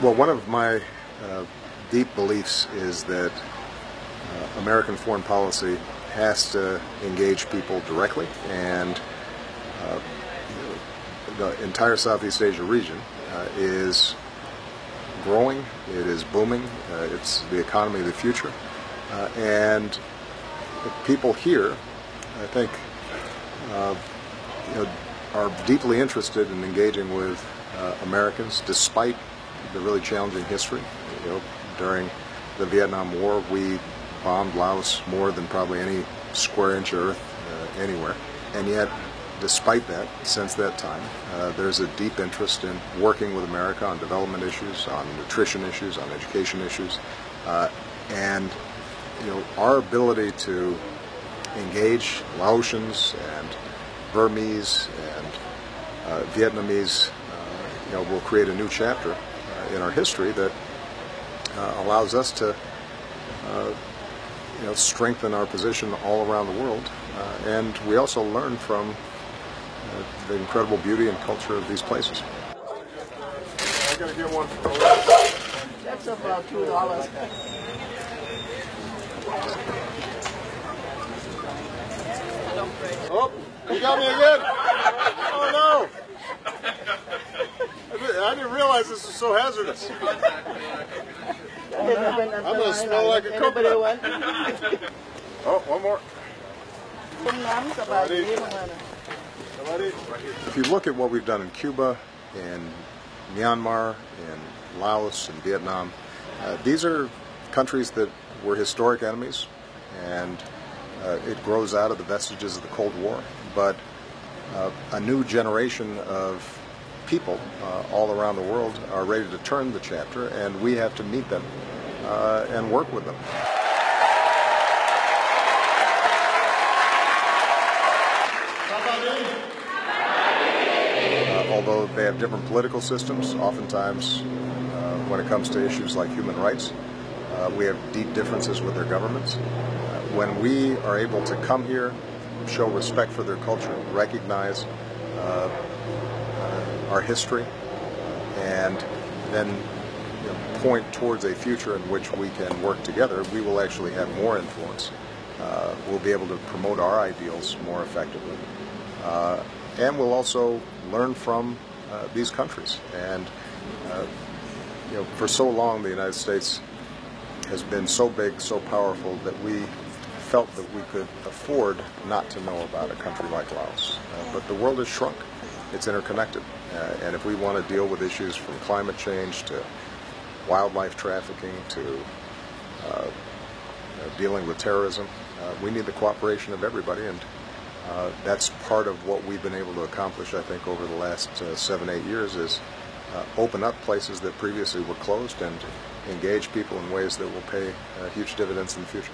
Well, one of my deep beliefs is that American foreign policy has to engage people directly, and the entire Southeast Asia region is growing, it is booming, it's the economy of the future, and people here, I think, are deeply interested in engaging with Americans, despite the really challenging history. During the Vietnam War, we bombed Laos more than probably any square inch of earth anywhere, and yet, despite that, since that time, there's a deep interest in working with America on development issues, on nutrition issues, on education issues, and our ability to engage Laotians and Burmese and Vietnamese will create a new chapter in our history that allows us to strengthen our position all around the world, and we also learn from the incredible beauty and culture of these places. I gotta get one. That's about $2. Oh, you got me again! Oh no! I didn't realize this was so hazardous. I'm gonna smell like a coconut. Oh, one more. If you look at what we've done in Cuba, in Myanmar, in Laos, and Vietnam, these are countries that were historic enemies, and it grows out of the vestiges of the Cold War, but a new generation of people all around the world are ready to turn the chapter, and we have to meet them and work with them. Although they have different political systems, oftentimes when it comes to issues like human rights, we have deep differences with their governments. When we are able to come here, show respect for their culture, recognize our history, and then point towards a future in which we can work together, we will actually have more influence. We'll be able to promote our ideals more effectively. And we'll also learn from these countries. And for so long, the United States has been so big, so powerful, that we felt that we could afford not to know about a country like Laos. But the world has shrunk. It's interconnected. And if we want to deal with issues from climate change to wildlife trafficking to dealing with terrorism, we need the cooperation of everybody, and that's part of what we've been able to accomplish, I think, over the last 7-8 years, is open up places that previously were closed and engage people in ways that will pay huge dividends in the future.